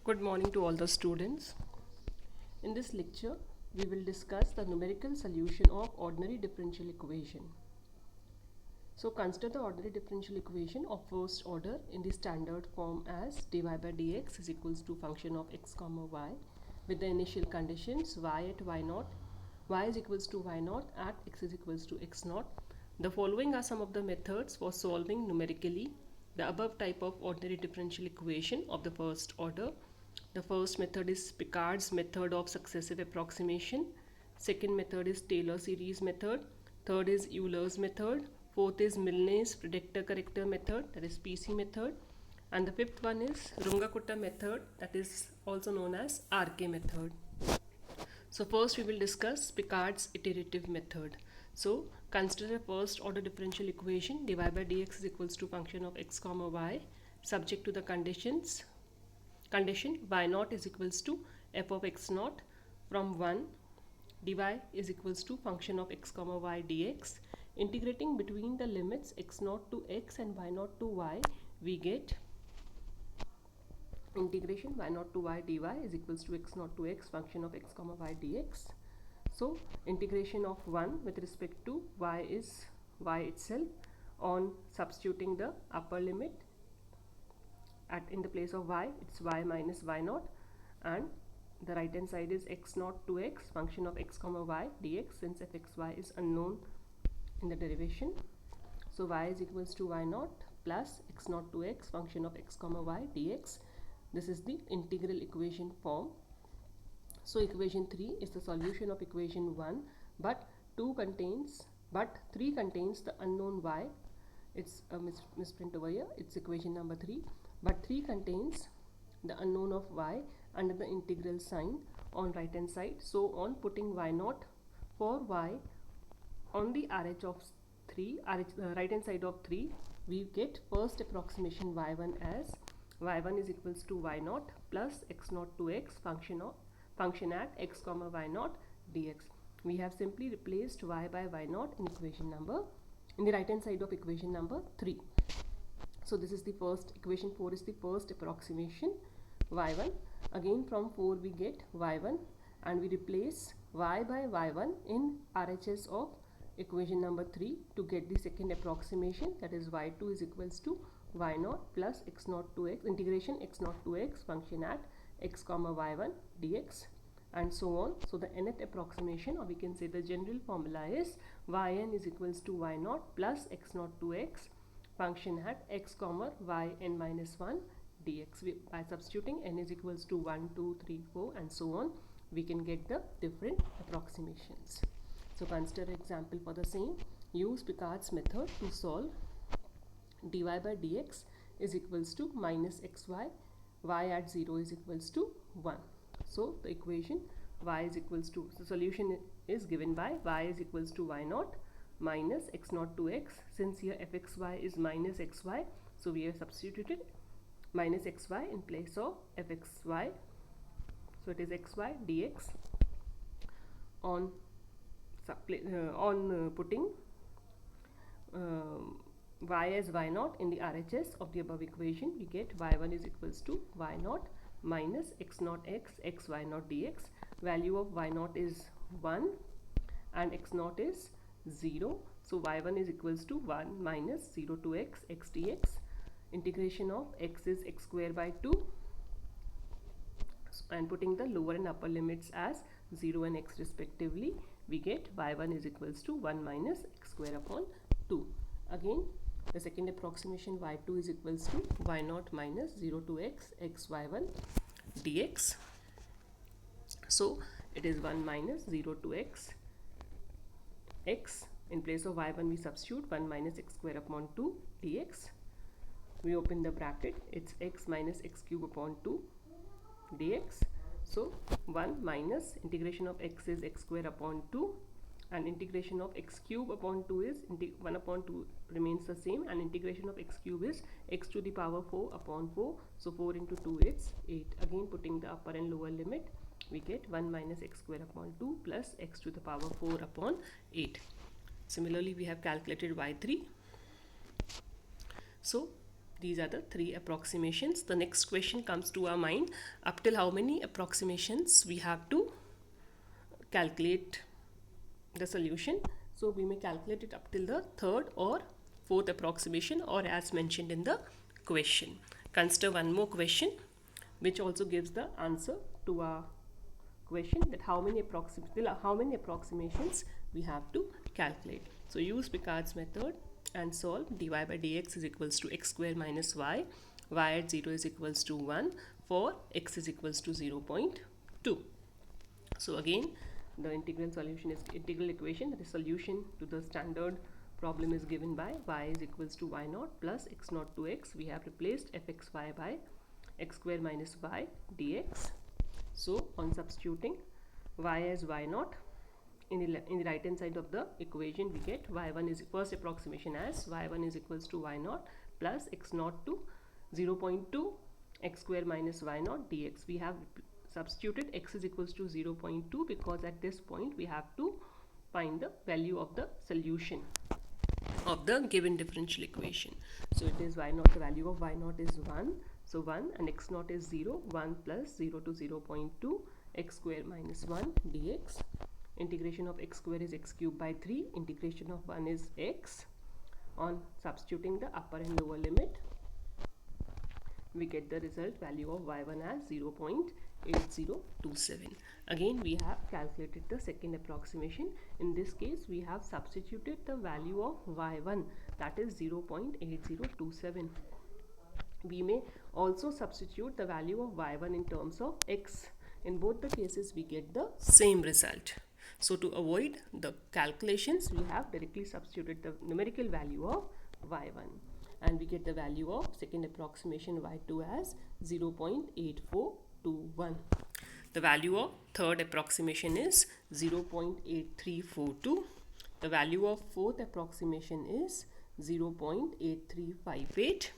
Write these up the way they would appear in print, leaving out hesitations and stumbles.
Good morning to all the students. In this lecture, we will discuss the numerical solution of ordinary differential equation. So consider the ordinary differential equation of first order in the standard form as dy by dx is equals to function of x comma y with the initial conditions y at y naught, y is equals to y naught at x is equals to x naught. The following are some of the methods for solving numerically the above type of ordinary differential equation of the first order. The first method is Picard's method of successive approximation. Second method is Taylor series method. Third is Euler's method. Fourth is Milne's predictor corrector method, that is PC method. And the fifth one is Runge-Kutta method, that is also known as RK method. So first we will discuss Picard's iterative method. So consider a first order differential equation dy by dx is equals to function of x comma y subject to the condition y naught is equals to f of x naught from 1, dy is equals to function of x comma y dx. Integrating between the limits x naught to x and y naught to y, we get integration y naught to y dy is equals to x naught to x function of x comma y dx. So integration of 1 with respect to y is y itself on substituting the upper limit in the place of y, it's y minus y naught, and the right hand side is x naught to x function of x comma y dx since fxy is unknown in the derivation. So y is equals to y naught plus x naught to x function of x comma y dx. This is the integral equation form. So equation 3 is the solution of equation 1, but 3 contains the unknown y. It's a misprint over here, it's equation number 3, but 3 contains the unknown of y under the integral sign on right hand side. So on putting y naught for y on the RH of 3, right hand side of 3, we get first approximation y1 as y1 is equals to y naught plus x naught to x function at x comma y naught dx. We have simply replaced y by y naught in the right hand side of equation number 3. So this is the first equation. 4 is the first approximation y1. Again from 4 we get y1 and we replace y by y1 in RHS of equation number 3 to get the second approximation, that is y2 is equals to y naught plus x naught to x integration x naught to x function at x comma y1 dx, and so on. So the nth approximation, or we can say the general formula, is yn is equals to y naught plus x naught to x function at x comma yn minus 1 dx. By substituting n is equals to 1, 2, 3, 4 and so on, we can get the different approximations. So consider example for the same. Use Picard's method to solve dy by dx is equals to minus xy, y at 0 is equals to 1. So the equation y is equals to, the solution is given by y is equals to y naught minus x naught to x. Since here fxy is minus xy, so we have substituted minus xy in place of fxy. So it is xy dx. On putting y as y naught in the RHS of the above equation, we get y1 is equals to y naught minus x naught x y naught dx. Value of y naught is 1 and x naught is 0. So y1 is equals to 1 minus 0 to x dx. Integration of x is x square by 2, and putting the lower and upper limits as 0 and x respectively, we get y1 is equals to 1 minus x square upon 2. Again the second approximation y2 is equals to y naught minus 0 to x y1 dx. So it is 1 minus 0 to x in place of y1 we substitute 1 minus x square upon 2 dx. We open the bracket, it's x minus x cube upon 2 dx. So 1 minus integration of x is x square upon 2, and integration of x cube upon 2 is 1 upon 2 remains the same, and integration of x cube is x to the power 4 upon 4. So 4 into 2 is 8. Again putting the upper and lower limit, we get 1 minus x square upon 2 plus x to the power 4 upon 8. Similarly we have calculated y3. So These are the 3 approximations. The next question comes to our mind, up till how many approximations we have to calculate the solution. So we may calculate it up till the third or fourth approximation, or as mentioned in the question. Consider one more question which also gives the answer to our question, that how many approximations we have to calculate. So use Picard's method and solve. dy by dx is equals to x square minus y at 0 is equals to 1 for x is equals to 0.2. So again, the integral solution is integral equation, that is solution to the standard problem is given by y is equals to y naught plus x naught to x. We have replaced fxy by x square minus y dx. So on substituting y as y naught in the right hand side of the equation, we get y1 is first approximation as y1 is equals to y naught plus x naught to 0.2 x square minus y naught dx. We have substituted x is equals to 0.2 because at this point we have to find the value of the solution of the given differential equation. So it is y naught, the value of y naught is 1. So 1 and x naught is 0. 1 plus 0 to 0.2 x square minus 1 dx. Integration of x square is x cube by 3. Integration of 1 is x. On substituting the upper and lower limit, we get the result value of y1 as 0.8027. Again, we have calculated the second approximation. In this case, we have substituted the value of y1, that is 0.8027. We may also substitute the value of y1 in terms of x. In both the cases, we get the same result. So to avoid the calculations, we have directly substituted the numerical value of y1. And we get the value of second approximation y2 as 0.8421. The value of third approximation is 0.8342. The value of fourth approximation is 0.8358.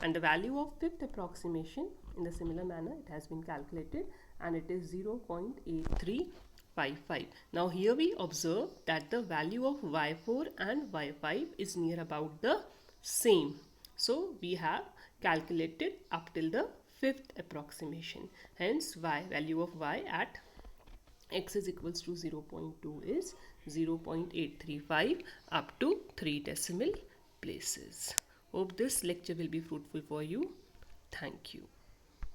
And the value of fifth approximation, in the similar manner, it has been calculated and it is 0.8355. Now here we observe that the value of y4 and y5 is near about the same. So we have calculated up till the fifth approximation. Hence value of y at x is equals to 0.2 is 0.835 up to 3 decimal places. Hope this lecture will be fruitful for you. Thank you.